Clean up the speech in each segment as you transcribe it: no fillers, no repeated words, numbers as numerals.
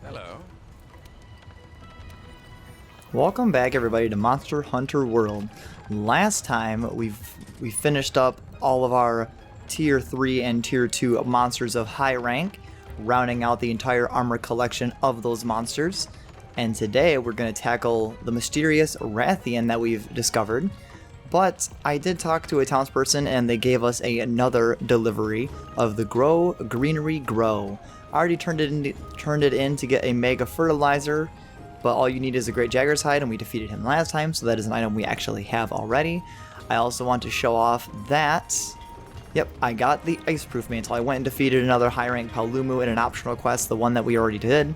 Hello. Welcome back, everybody, to Monster Hunter World. Last time we finished up all of our tier 3 and tier 2 monsters of high rank, rounding out the entire armor collection of those monsters. And today we're going to tackle the mysterious Rathian that we've discovered. But I did talk to a townsperson and they gave us another delivery of the Grow Greenery Grow. I already turned it in to get a mega fertilizer, but all you need is a great Jagger's hide, and we defeated him last time, so that is an item we actually have already. I also want to show off that, yep, I got the Iceproof Mantle. I went and defeated another high rank Palumu in an optional quest, the one that we already did.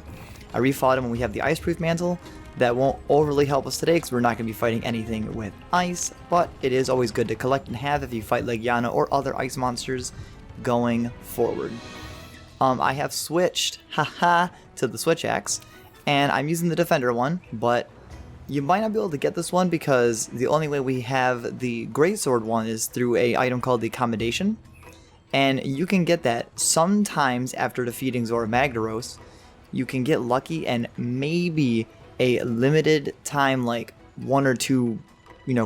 I refought him and we have the Iceproof Mantle. That won't overly help us today because we're not going to be fighting anything with ice, but it is always good to collect and have if you fight Legiana or other ice monsters going forward. I have switched, to the Switch Axe, and I'm using the Defender one, but you might not be able to get this one because the only way we have the Greatsword one is through a item called the Accommodation, and you can get that sometimes after defeating Zora Magdaros. You can get lucky and maybe a limited time, like 1 or 2,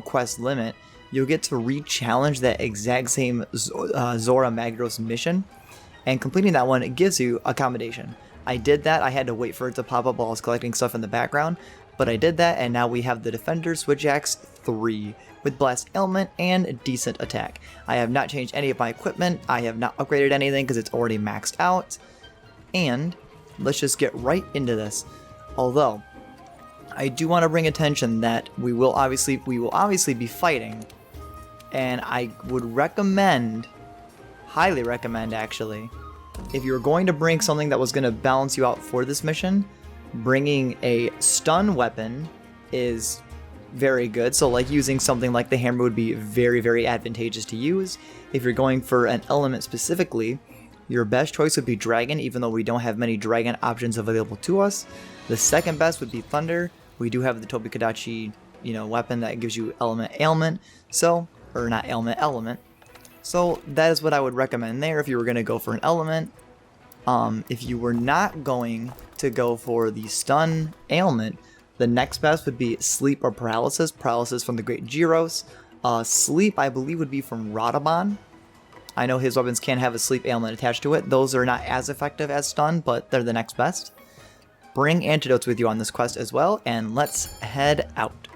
quest limit, you'll get to re-challenge that exact same Zora Magdaros mission, and completing that one, it gives you Accommodation. I did that. I had to wait for it to pop up while I was collecting stuff in the background, but I did that, and now we have the Defender Switch Axe 3 with Blast Ailment and Decent Attack. I have not changed any of my equipment. I have not upgraded anything because it's already maxed out, and let's just get right into this. Although I do want to bring attention that we will obviously be fighting, and I would recommend, highly recommend actually, if you're going to bring something that was going to balance you out for this mission, bringing a stun weapon is very good. So like using something like the hammer would be very, very advantageous to use. If you're going for an element specifically, your best choice would be Dragon, even though we don't have many Dragon options available to us. The second best would be Thunder. We do have the Tobikadachi, weapon that gives you ailment. So, or not element. So that is what I would recommend there if you were going to go for an element. If you were not going to go for the stun ailment, the next best would be Sleep or Paralysis. Paralysis from the Great Gyros. Sleep, I believe, would be from Radabon. I know his weapons can have a sleep ailment attached to it. Those are not as effective as stun, but they're the next best. Bring antidotes with you on this quest as well, and let's head out.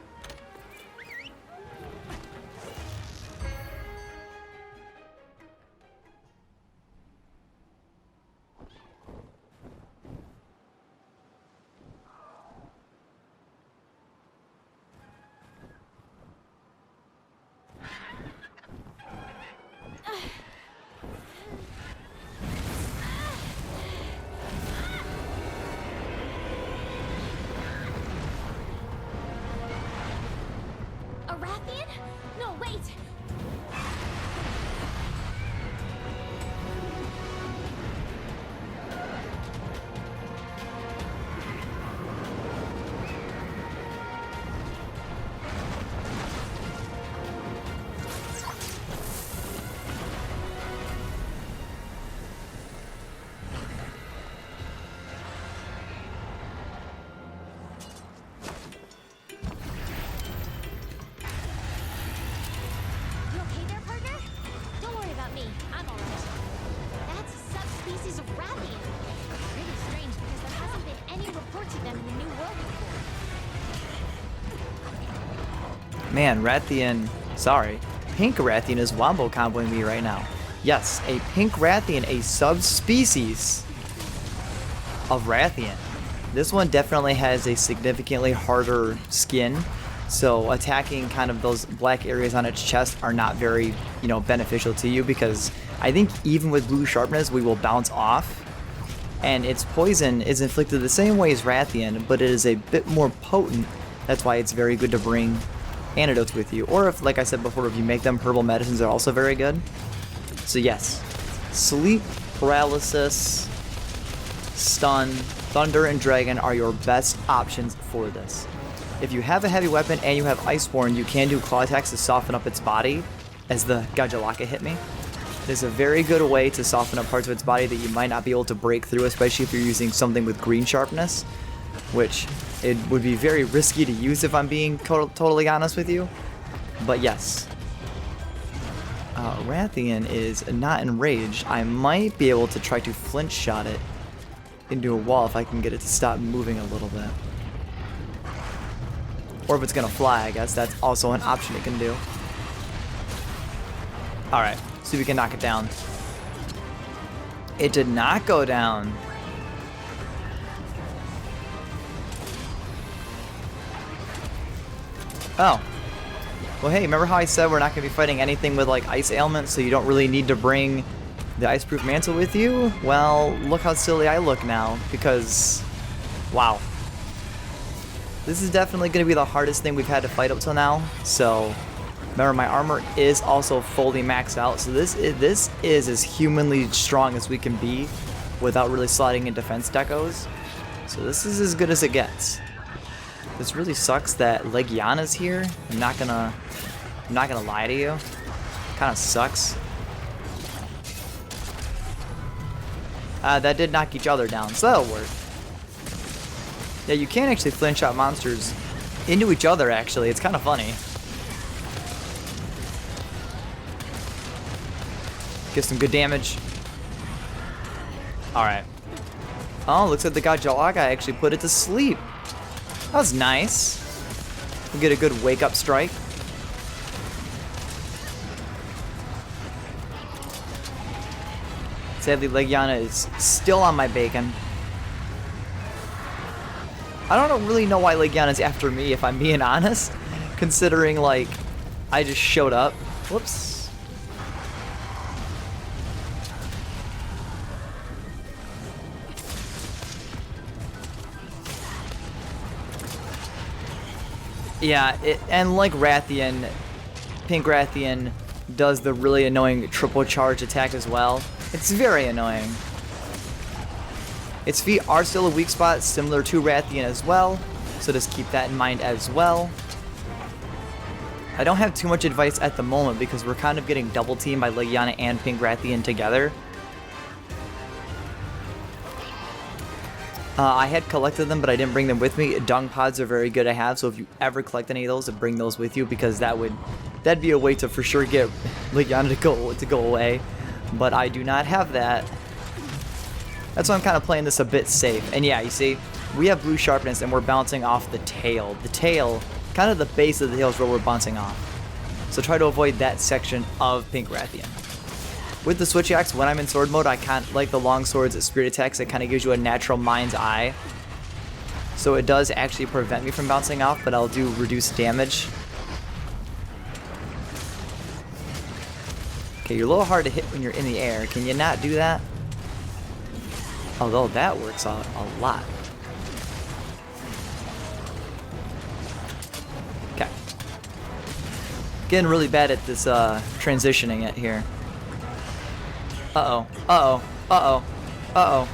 A Rathian? No, wait! You okay there, partner? Don't worry about me. I'm alright. That's a subspecies of Rathian. Really strange because there hasn't been any reports of them in the New World before. Man, Pink Rathian is wombo comboing me right now. Yes, a Pink Rathian, a subspecies of Rathian. This one definitely has a significantly harder skin, so attacking kind of those black areas on its chest are not very, beneficial to you, because I think even with blue sharpness we will bounce off, and its poison is inflicted the same way as Rathian, but it is a bit more potent. That's why it's very good to bring antidotes with you, or if, like I said before, if you make them, herbal medicines are also very good. So yes, Sleep, Paralysis, Stun, Thunder, and Dragon are your best options for this. If you have a heavy weapon and you have Iceborne, you can do claw attacks to soften up its body, as the Gajalaka hit me. is a very good way to soften up parts of its body that you might not be able to break through, especially if you're using something with green sharpness, which it would be very risky to use if I'm being totally honest with you. But yes. Rathian is not enraged. I might be able to try to flinch shot it into a wall if I can get it to stop moving a little bit. Or if it's gonna fly, I guess that's also an option it can do. Alright, see if we can knock it down. It did not go down. Oh. Well, hey, remember how I said we're not going to be fighting anything with, like, ice ailments, so you don't really need to bring the ice-proof mantle with you? Well, look how silly I look now, because, wow. This is definitely going to be the hardest thing we've had to fight up till now, so remember, my armor is also fully maxed out, so this is as humanly strong as we can be without really sliding in defense decos. So this is as good as it gets. This really sucks that Legiana's here. I'm not gonna lie to you. Kind of sucks. That did knock each other down, so that'll work. Yeah, you can actually flinch shot monsters into each other, actually. It's kind of funny. Get some good damage. Alright. Oh, looks like the god Jalaga actually put it to sleep. That was nice. We get a good wake-up strike. Sadly, Legiana is still on my bacon. I don't really know why Legiana's after me, if I'm being honest. Considering, like, I just showed up. Whoops. Yeah, and like Rathian, Pink Rathian does the really annoying triple charge attack as well. It's very annoying. Its feet are still a weak spot, similar to Rathian as well, so just keep that in mind as well. I don't have too much advice at the moment because we're kind of getting double teamed by Legiana and Pink Rathian together. I had collected them, but I didn't bring them with me. Dung pods are very good to have, so if you ever collect any of those, bring those with you because that'd be a way to for sure get Legiana to go away. But I do not have that. That's why I'm kind of playing this a bit safe. And yeah, you see, we have blue sharpness and we're bouncing off the tail. The tail, kind of the base of the tail is where we're bouncing off. So try to avoid that section of Pink Rathian. With the switch axe, when I'm in sword mode, I can't like the long swords at spirit attacks. It kind of gives you a natural mind's eye. So it does actually prevent me from bouncing off, but I'll do reduced damage. Okay, you're a little hard to hit when you're in the air. Can you not do that? Although that works a lot. Okay. Getting really bad at this transitioning it here. Uh-oh. Uh-oh. Uh-oh. Uh-oh.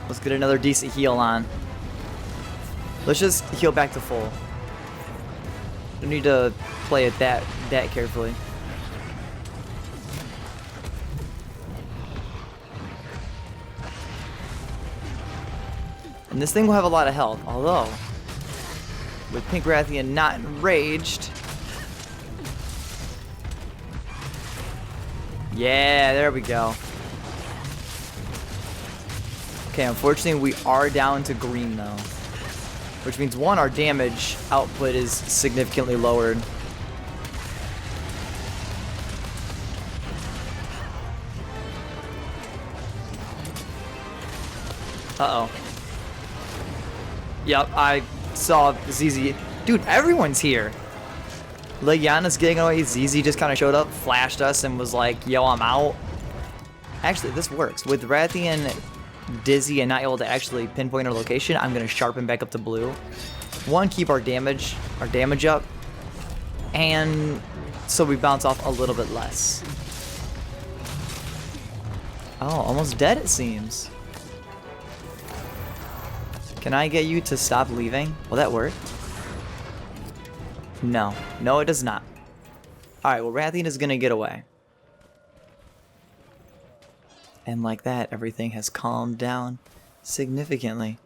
Let's get another decent heal on. Let's just heal back to full. Don't need to play it that carefully. And this thing will have a lot of health, although with Pink Rathian not enraged. Yeah, there we go. Okay, unfortunately we are down to green though. Which means one, our damage output is significantly lowered. Uh-oh. Yep, I saw ZZ. Dude, everyone's here. Legiana's getting away. ZZ just kind of showed up, flashed us, and was like, yo, I'm out. Actually, this works. With Rathian dizzy and not able to actually pinpoint our location, I'm going to sharpen back up to blue. One, keep our damage up. And so we bounce off a little bit less. Oh, almost dead it seems. Can I get you to stop leaving? Will that work? No. No, it does not. Alright, well, Rathian is going to get away. And like that, everything has calmed down significantly.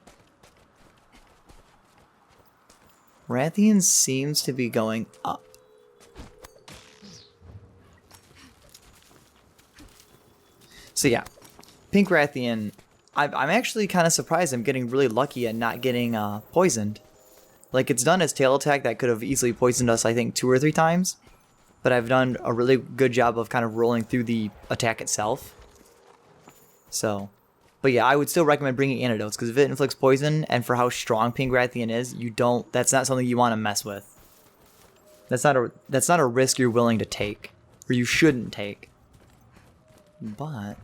Rathian seems to be going up. So yeah, Pink Rathian, I'm actually kind of surprised I'm getting really lucky at not getting poisoned. Like, it's done its tail attack that could have easily poisoned us, I think, 2 or 3 times. But I've done a really good job of kind of rolling through the attack itself. So, but yeah, I would still recommend bringing antidotes, because if it inflicts poison, and for how strong Pink Rathian is, that's not something you want to mess with. That's not a risk you're willing to take, or you shouldn't take. But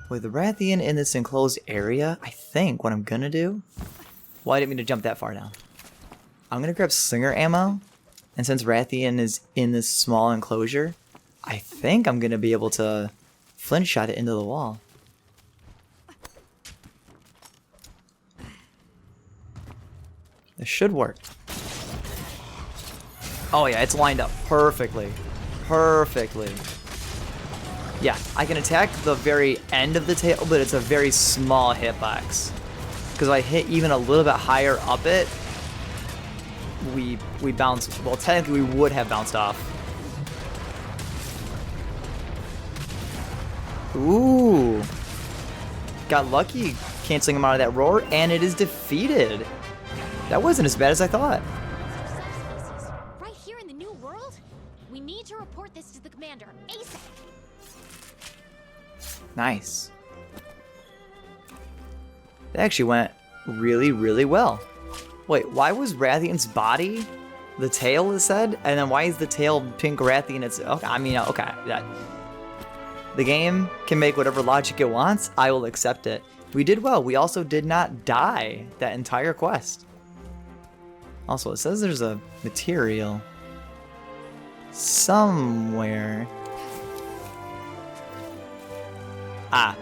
with Rathian in this enclosed area, I think what I'm gonna do... Well, I didn't mean to jump that far down. I'm gonna grab slinger ammo, and since Rathian is in this small enclosure, I think I'm gonna be able to flint shot it into the wall. This should work. Oh yeah, it's lined up perfectly. Perfectly. Yeah, I can attack the very end of the tail, but it's a very small hitbox. Because if I hit even a little bit higher up it, we bounce. Well, technically we would have bounced off. Ooh. Got lucky canceling him out of that roar, and it is defeated. That wasn't as bad as I thought. Subspecies right here in the new world? We need to report this to the commander ASAP. Nice. That actually went really, really well. Wait, why was Rathian's body the tail, it said? And then why is the tail Pink Rathian? It's okay. I mean, okay. The game can make whatever logic it wants. I will accept it. We did well. We also did not die that entire quest. Also, it says there's a material somewhere. Ah,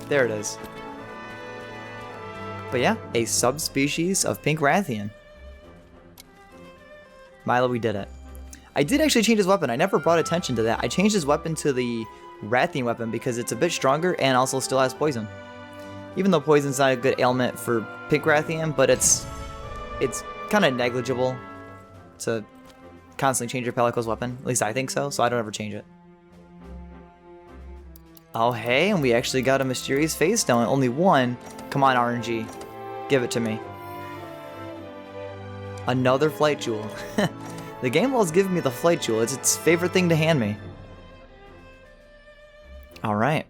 there it is. But yeah, a subspecies of Pink Rathian. Milo, we did it. I did actually change his weapon. I never brought attention to that. I changed his weapon to the Rathian weapon because it's a bit stronger and also still has poison. Even though poison's not a good ailment for Pink Rathian, but it's kind of negligible to constantly change your Palico's weapon. At least I think so I don't ever change it. Oh hey, and we actually got a mysterious phase stone. Only one. Come on, RNG. Give it to me. Another flight jewel. The game loves giving me the flight jewel. It's its favorite thing to hand me. Alright.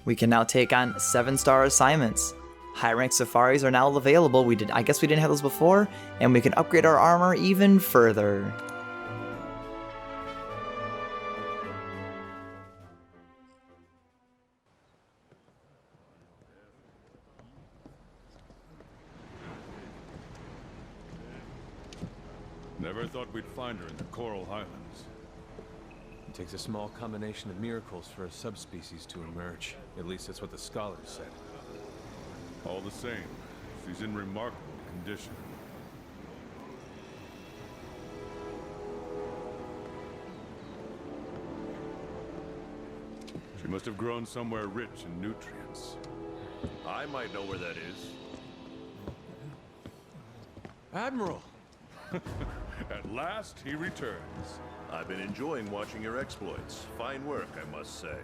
We can now take on 7-star assignments. High rank safaris are now available. I guess we didn't have those before, and we can upgrade our armor even further. Never thought we'd find her in the Coral Highlands. It takes a small combination of miracles for a subspecies to emerge. At least that's what the scholars said. All the same, she's in remarkable condition. She must have grown somewhere rich in nutrients. I might know where that is. Admiral! At last, he returns. I've been enjoying watching your exploits. Fine work, I must say.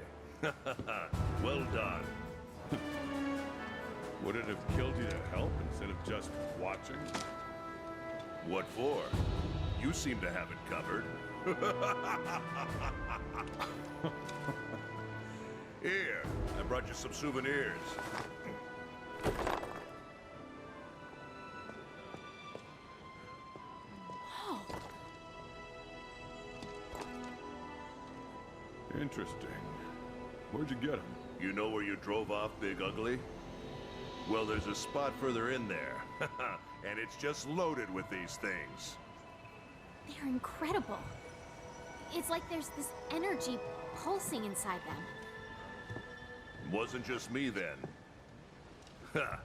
Well done. Would it have killed you to help instead of just watching? What for? You seem to have it covered. Here, I brought you some souvenirs. Interesting. Where'd you get them? You know where you drove off, Big Ugly? Well, there's a spot further in there. And it's just loaded with these things. They're incredible. It's like there's this energy pulsing inside them. Wasn't just me then. Ha!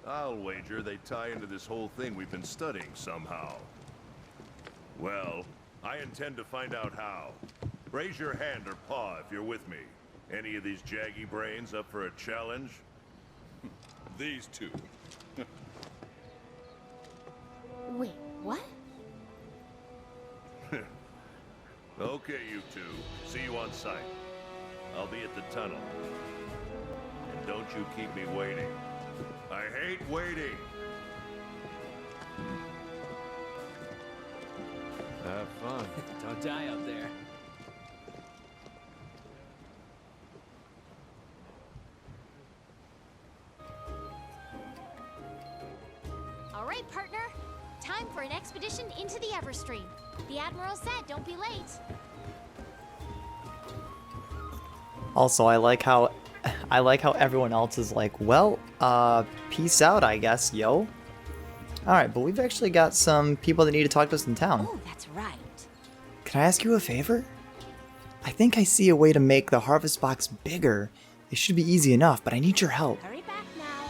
I'll wager they tie into this whole thing we've been studying somehow. Well, I intend to find out how. Raise your hand or paw if you're with me. Any of these jaggy brains up for a challenge? These two. Wait, what? Okay, you two. See you on site. I'll be at the tunnel. And don't you keep me waiting. I hate waiting. Have fun. Don't die out there. All right, partner. Time for an expedition into the Everstream. The Admiral said don't be late. Also, I like how everyone else is like, well, peace out, I guess, yo. Alright, but we've actually got some people that need to talk to us in town. Oh, that's right. Can I ask you a favor? I think I see a way to make the harvest box bigger. It should be easy enough, but I need your help. Hurry back now.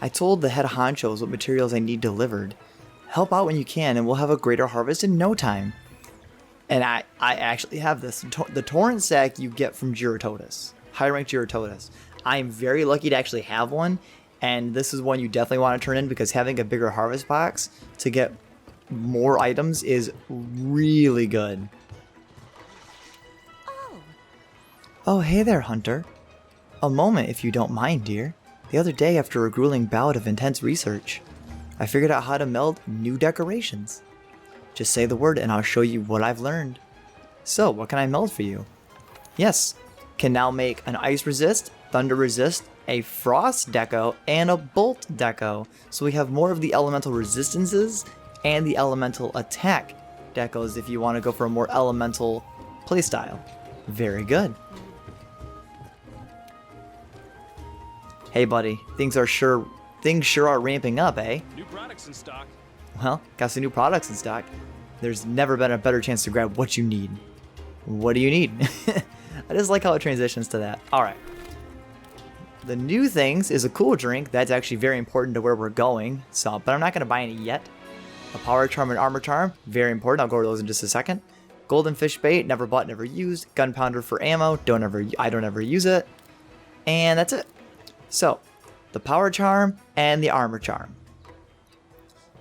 I told the head honchos what materials I need delivered. Help out when you can, and we'll have a greater harvest in no time. And I actually have this. The torrent sack you get from Gyrototus. High-ranked Gyrototus. I am very lucky to actually have one, and this is one you definitely want to turn in because having a bigger harvest box to get more items is really good. Oh, Oh, hey there, Hunter. A moment, if you don't mind, dear. The other day, after a grueling bout of intense research, I figured out how to meld new decorations. Just say the word and I'll show you what I've learned. So, what can I meld for you? Yes, can now make an ice resist, thunder resist, a frost deco, and a bolt deco. So we have more of the elemental resistances and the elemental attack decos if you want to go for a more elemental playstyle. Very good. Hey buddy, things sure are ramping up, eh? New products in stock. Well, got some new products in stock. There's never been a better chance to grab what you need. What do you need? I just like how it transitions to that. Alright. The new things is a cool drink. That's actually very important to where we're going. So, but I'm not going to buy any yet. A power charm and armor charm. Very important. I'll go over those in just a second. Golden fish bait. Never bought, never used. Gunpowder for ammo. I don't ever use it. And that's it. So, the power charm and the armor charm.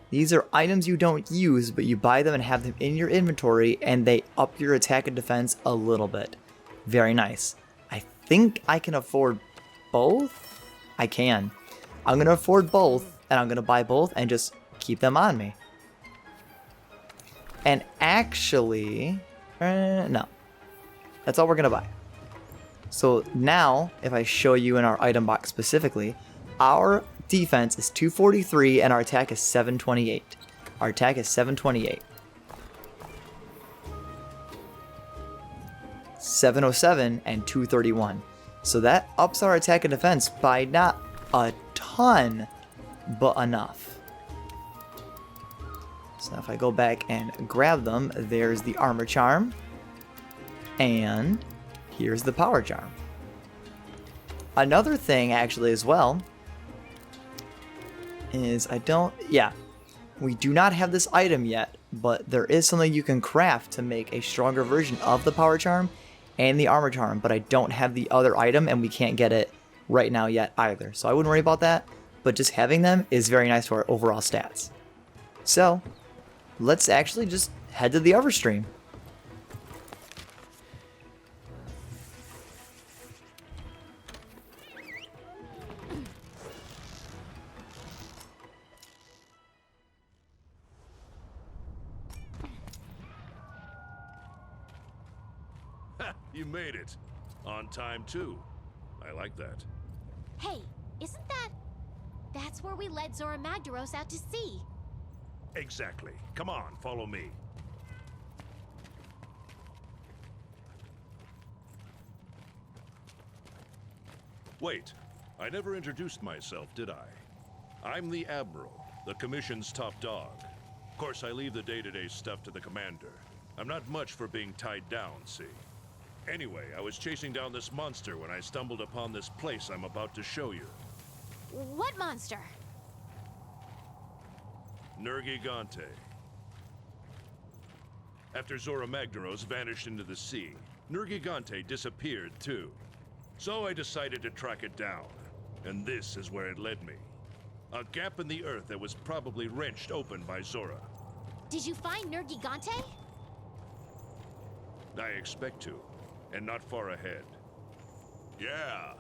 These are items you don't use, but you buy them and have them in your inventory, and they up your attack and defense a little bit. Very nice. I think I can afford both? I can. I'm going to afford both, and I'm going to buy both and just keep them on me. And actually, no. That's all we're going to buy. So now, if I show you in our item box specifically, our defense is 243 and our attack is 728. Our attack is 728. 707 and 231. So that ups our attack and defense by not a ton, but enough. So if I go back and grab them, there's the armor charm. And here's the power charm. Another thing actually as well is we do not have this item yet, but there is something you can craft to make a stronger version of the power charm and the armor charm, but I don't have the other item and we can't get it right now yet either. So I wouldn't worry about that, but just having them is very nice for our overall stats. So let's actually just head to the Everstream. You made it. On time, too. I like that. Hey, isn't that... That's where we led Zora Magdaros out to sea. Exactly. Come on, follow me. Wait, I never introduced myself, did I? I'm the Admiral, the Commission's top dog. Of course, I leave the day-to-day stuff to the Commander. I'm not much for being tied down, see? Anyway, I was chasing down this monster when I stumbled upon this place I'm about to show you. What monster? Nergigante. After Zora Magdaros vanished into the sea, Nergigante disappeared too. So I decided to track it down. And this is where it led me. A gap in the earth that was probably wrenched open by Zora. Did you find Nergigante? I expect to, and not far ahead. Yeah.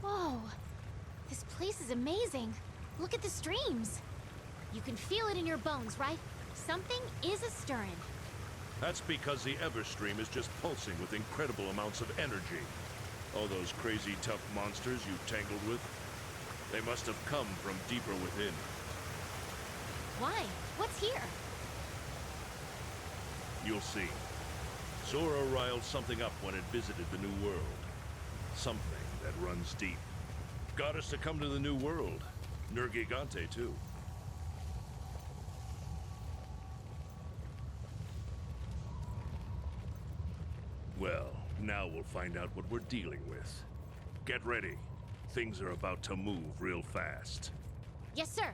Whoa. This place is amazing. Look at the streams. You can feel it in your bones, right? Something is a-stirring. That's because the Everstream is just pulsing with incredible amounts of energy. All those crazy tough monsters you tangled with, they must have come from deeper within. Why? What's here? You'll see. Zora riled something up when it visited the New World. Something that runs deep. Got us to come to the New World. Nergigante, too. Well, now we'll find out what we're dealing with. Get ready. Things are about to move real fast. Yes, sir.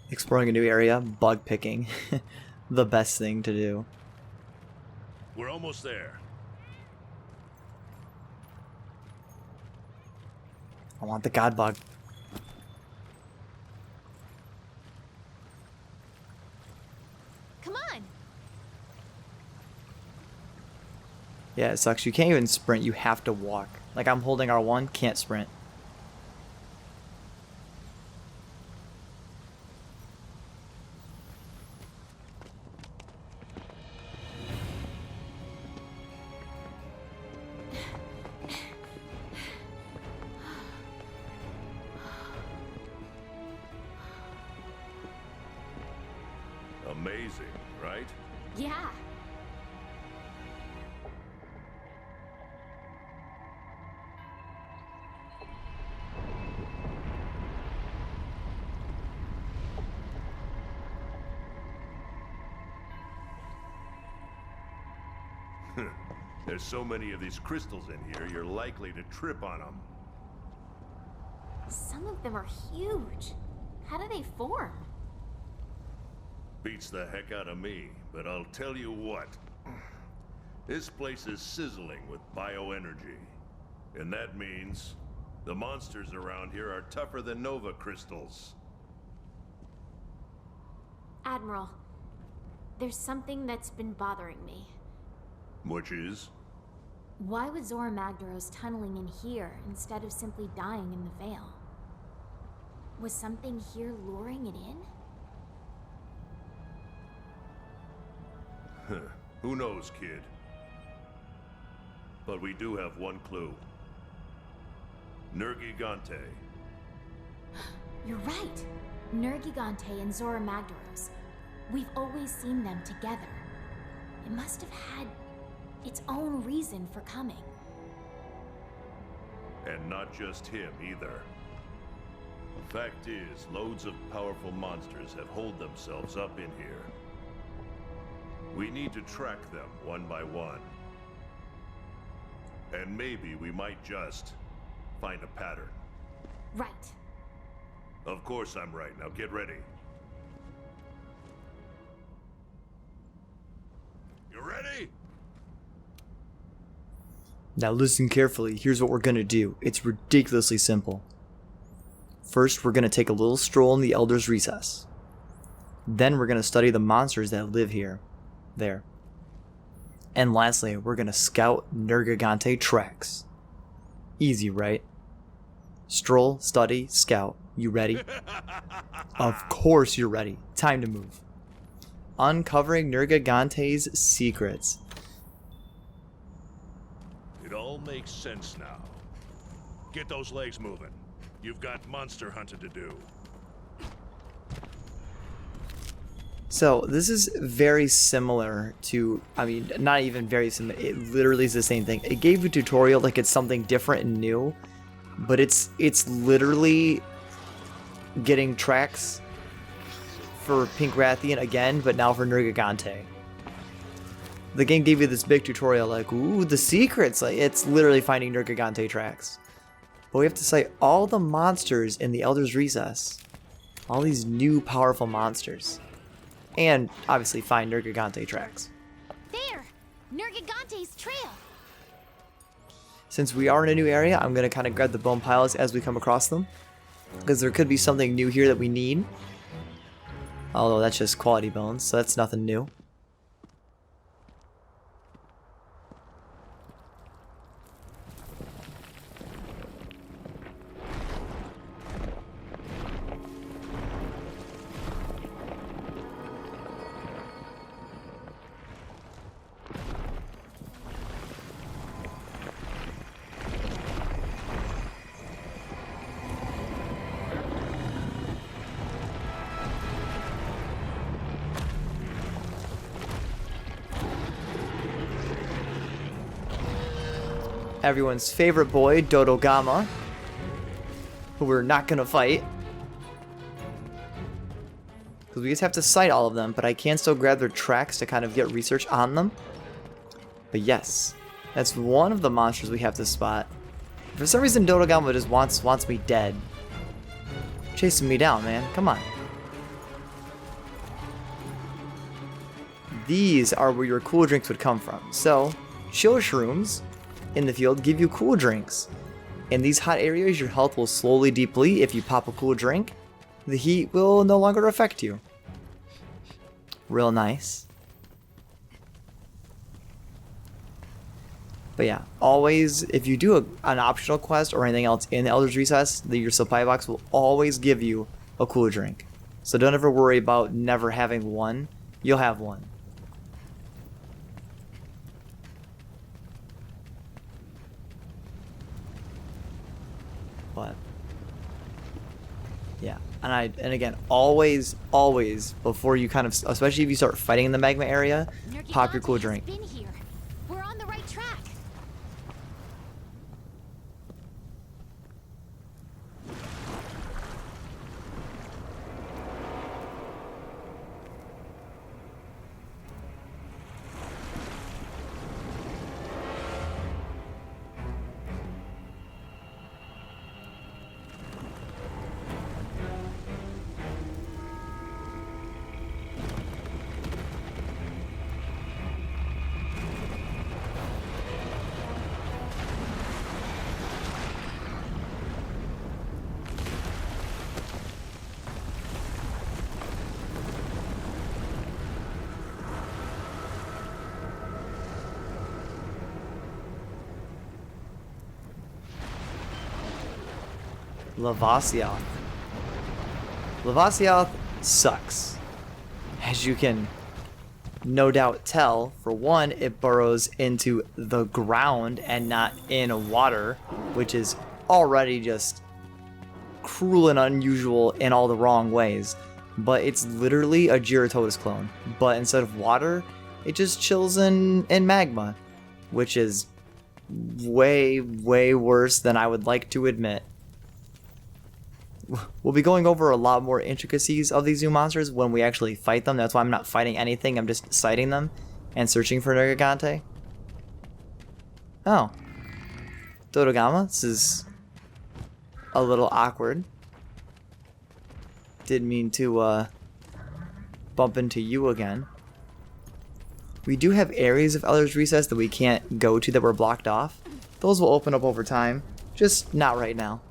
Exploring a new area, bug picking. The best thing to do. We're almost there. I want the god bug. Come on. Yeah, it sucks. You can't even sprint, you have to walk. Like I'm holding R1, can't sprint. Amazing, right? Yeah. There's so many of these crystals in here, you're likely to trip on them. Some of them are huge. How do they form? Beats the heck out of me, but I'll tell you what. This place is sizzling with bioenergy. And that means the monsters around here are tougher than Nova crystals. Admiral, there's something that's been bothering me. Which is? Why would Zora Magdaros tunneling in here instead of simply dying in the Veil? Was something here luring it in? Who knows, kid? But we do have one clue. Nergigante. You're right. Nergigante and Zora Magdaros. We've always seen them together. It must have had its own reason for coming. And not just him, either. Fact is, loads of powerful monsters have holed themselves up in here. We need to track them one by one. And maybe we might just find a pattern. Right. Of course I'm right. Now get ready. You ready? Now listen carefully, here's what we're gonna do. It's ridiculously simple. First, we're gonna take a little stroll in the Elder's Recess. Then we're gonna study the monsters that live here. There. And lastly, we're gonna scout Nergigante tracks. Easy, right? Stroll, study, scout. You ready? Of course you're ready. Time to move. Uncovering Nergigante's secrets. It all makes sense now. Get those legs moving. You've got monster hunting to do. So this is very similar to, I mean, not even very similar. It literally is the same thing. It gave a tutorial like it's something different and new, but it's literally getting tracks for Pink Rathian again, but now for Nergigante. The game gave you this big tutorial like, ooh, the secrets. Like, it's literally finding Nergigante tracks. But we have to cite all the monsters in the Elder's Recess. All these new powerful monsters. And obviously find Nergigante tracks. There! Nergigante's trail! Since we are in a new area, I'm going to kind of grab the bone piles as we come across them. Because there could be something new here that we need. Although that's just quality bones, so that's nothing new. Everyone's favorite boy, Dodogama, who we're not gonna fight. Because we just have to cite all of them, but I can still grab their tracks to kind of get research on them. But yes, that's one of the monsters we have to spot. For some reason, Dodogama just wants me dead. Chasing me down, man. Come on. These are where your cool drinks would come from. So, chill shrooms in the field give you cool drinks. In these hot areas, your health will slowly deplete. If you pop a cool drink, the heat will no longer affect you. Real nice. But yeah, always, if you do an optional quest or anything else in the Elder's Recess, your supply box will always give you a cool drink. So don't ever worry about never having one. You'll have one. But yeah, and again, always before you kind of, especially if you start fighting in the magma area, pop your cool drink. Been here. We're on the right track. Lavasiath. Lavasiath sucks. As you can no doubt tell, for one, it burrows into the ground and not in water, which is already just cruel and unusual in all the wrong ways. But it's literally a Gyarados clone. But instead of water, it just chills in magma, which is way worse than I would like to admit. We'll be going over a lot more intricacies of these new monsters when we actually fight them. That's why I'm not fighting anything. I'm just citing them and searching for Nergigante. Oh. Dodogama, this is a little awkward. Didn't mean to bump into you again. We do have areas of Elder's Recess that we can't go to that were blocked off. Those will open up over time, just not right now.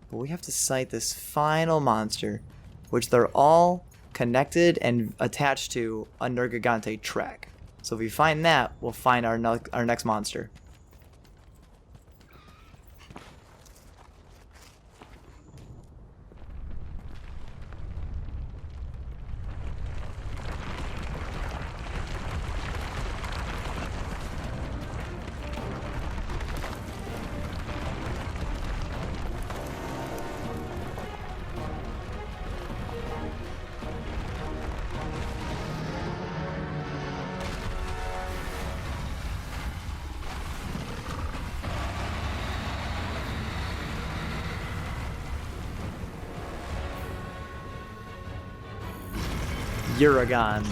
But we have to cite this final monster, which they're all connected and attached to a Nergigante track. So if we find that, we'll find our next monster. Uragan.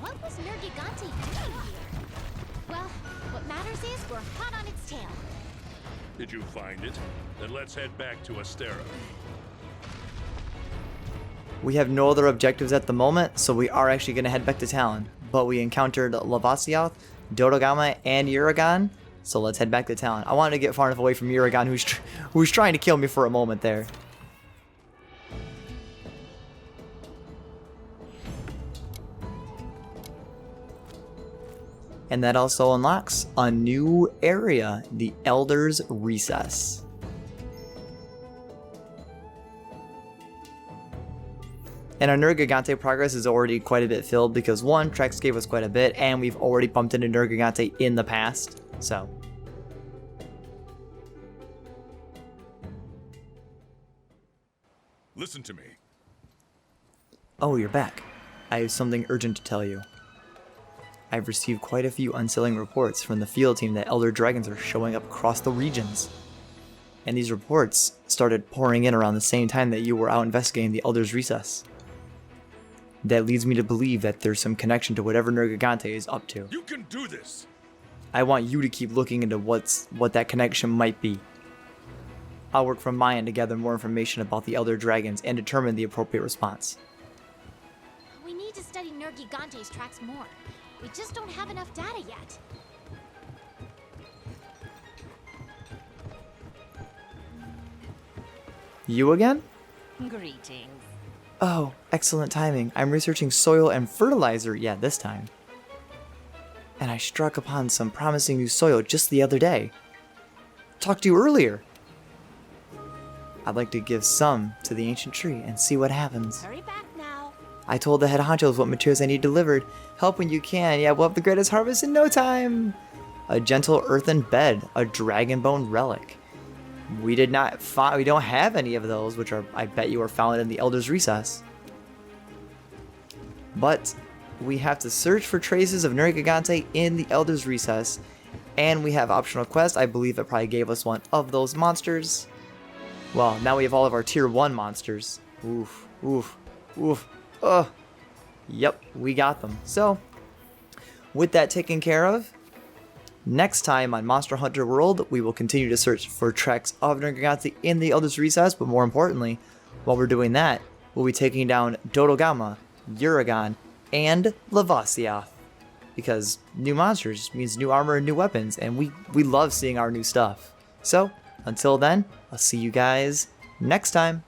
What was Nergigante doing here? Well, what matters is we're hot on its tail. Did you find it? Then let's head back to Astera. We have no other objectives at the moment, so we are actually going to head back to Talon. But we encountered Lavasioth, Dodogama, and Uragan, so let's head back to Talon. I wanted to get far enough away from Uragan, who's trying to kill me for a moment there. And that also unlocks a new area, the Elder's Recess. And our Nergigante progress is already quite a bit filled because one, Trex gave us quite a bit, and we've already bumped into Nergigante in the past, so. Listen to me. Oh, you're back. I have something urgent to tell you. I've received quite a few unsettling reports from the field team that Elder Dragons are showing up across the regions. And these reports started pouring in around the same time that you were out investigating the Elder's Recess. That leads me to believe that there's some connection to whatever Nergigante is up to. You can do this! I want you to keep looking into what that connection might be. I'll work from my end to gather more information about the Elder Dragons and determine the appropriate response. We need to study Nergigante's tracks more. We just don't have enough data yet. You again? Greetings. Oh, excellent timing. I'm researching soil and fertilizer, yeah, this time. And I struck upon some promising new soil just the other day. Talked to you earlier. I'd like to give some to the ancient tree and see what happens. Hurry back now. I told the head honchos what materials I need delivered. Help when you can. Yeah, we'll have the greatest harvest in no time. A gentle earthen bed, a dragon bone relic. We don't have any of those, which are, I bet you, are found in the Elder's Recess. But we have to search for traces of Nergigante in the Elder's Recess, and we have optional quests. I believe it probably gave us one of those monsters. Well, now we have all of our tier 1 monsters. Oof, oof, oof. Ugh. Yep, we got them. So, with that taken care of, next time on Monster Hunter World, we will continue to search for tracks of Nergigante in the Elder's Recess, but more importantly, while we're doing that, we'll be taking down Dodogama, Uragan, and Lavasioth. Because new monsters means new armor and new weapons, and we love seeing our new stuff. So, until then, I'll see you guys next time.